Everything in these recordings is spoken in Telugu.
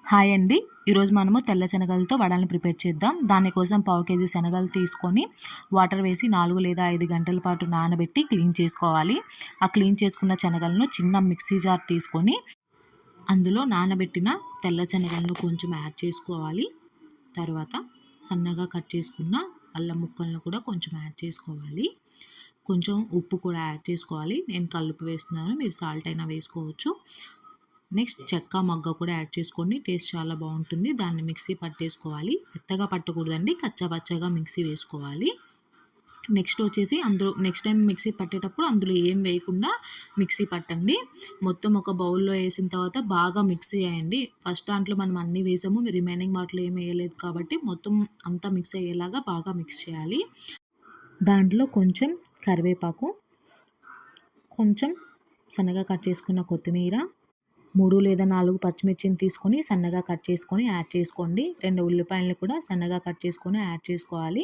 హాయ్ అండి. ఈరోజు మనము తెల్ల శనగలతో వడలను ప్రిపేర్ చేద్దాం. దానికోసం పావు కేజీ శనగలు తీసుకొని వాటర్ వేసి 4 లేదా 5 గంటల పాటు నానబెట్టి క్లీన్ చేసుకోవాలి. ఆ క్లీన్ చేసుకున్న శనగలను చిన్న మిక్సీ జార్ తీసుకొని అందులో నానబెట్టిన తెల్ల శనగలను కొంచెం యాడ్ చేసుకోవాలి. తర్వాత సన్నగా కట్ చేసుకున్న అల్లం ముక్కలను కూడా కొంచెం యాడ్ చేసుకోవాలి. కొంచెం ఉప్పు కూడా యాడ్ చేసుకోవాలి. నేను కల్లుప్పు వేస్తున్నాను, మీరు సాల్ట్ అయినా వేసుకోవచ్చు. నెక్స్ట్ చెక్క మగ్గ కూడా యాడ్ చేసుకోండి, టేస్ట్ చాలా బాగుంటుంది. దాన్ని మిక్సీ పట్టేసుకోవాలి. మెత్తగా పట్టకూడదండి, కచ్చాపచ్చగా మిక్సీ వేసుకోవాలి. నెక్స్ట్ వచ్చేసి నెక్స్ట్ టైం మిక్సీ పట్టేటప్పుడు అందులో ఏం వేయకుండా మిక్సీ పట్టండి. మొత్తం ఒక బౌల్లో వేసిన తర్వాత బాగా మిక్స్ చేయండి. ఫస్ట్ దాంట్లో మనం అన్నీ వేసాము, రిమైనింగ్ వాటిలో ఏం వేయలేదు కాబట్టి మొత్తం అంతా మిక్స్ అయ్యేలాగా బాగా మిక్స్ చేయాలి. దాంట్లో కొంచెం కరివేపాకు, కొంచెం సన్నగా కట్ చేసుకున్న కొత్తిమీర, 3 లేదా 4 పచ్చిమిర్చిని తీసుకొని సన్నగా కట్ చేసుకొని యాడ్ చేసుకోండి. 2 ఉల్లిపాయలను కూడా సన్నగా కట్ చేసుకొని యాడ్ చేసుకోవాలి.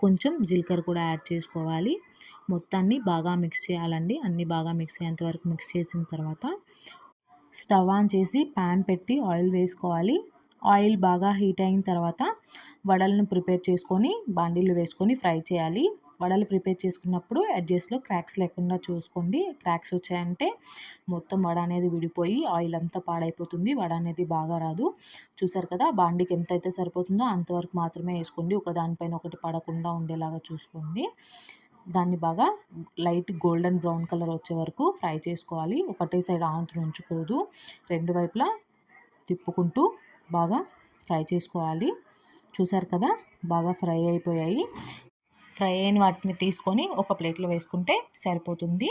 కొంచెం జీలకర్ర కూడా యాడ్ చేసుకోవాలి. మొత్తాన్ని బాగా మిక్స్ చేయాలండి. అన్నీ బాగా మిక్స్ అయ్యేంత వరకు మిక్స్ చేసిన తర్వాత స్టవ్ ఆన్ చేసి ప్యాన్ పెట్టి ఆయిల్ వేసుకోవాలి. ఆయిల్ బాగా హీట్ అయిన తర్వాత వడలను ప్రిపేర్ చేసుకొని బాండీలో వేసుకొని ఫ్రై చేయాలి. వడలు ప్రిపేర్ చేసుకున్నప్పుడు ఎడ్జెస్లో క్రాక్స్ లేకుండా చూసుకోండి. క్రాక్స్ వచ్చాయంటే మొత్తం వడ అనేది విడిపోయి ఆయిల్ అంతా పాడైపోతుంది, వడ అనేది బాగా రాదు. చూసారు కదా, బాండీకి ఎంత అయితే సరిపోతుందో అంతవరకు మాత్రమే వేసుకోండి. ఒకదానిపైన ఒకటి పడకుండా ఉండేలాగా చూసుకోండి. దాన్ని బాగా లైట్ గోల్డెన్ బ్రౌన్ కలర్ వచ్చే వరకు ఫ్రై చేసుకోవాలి. ఒకటే సైడ్ ఆంతులు ఉంచకూడదు, రెండు వైపులా తిప్పుకుంటూ బాగా ఫ్రై చేసుకోవాలి. చూసారు కదా, బాగా ఫ్రై అయిపోయాయి. ఫ్రై అయిన వాటిని తీసుకొని ఒక ప్లేట్లో వేసుకుంటే సరిపోతుంది.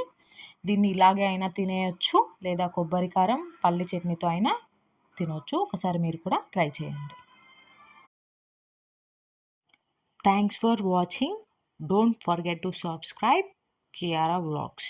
దీన్ని ఇలాగే అయినా తినేయచ్చు, లేదా కొబ్బరి కారం పల్లి చట్నీతో అయినా తినవచ్చు. ఒకసారి మీరు కూడా ట్రై చేయండి. Thanks for watching. Don't forget to subscribe Kiara Vlogs.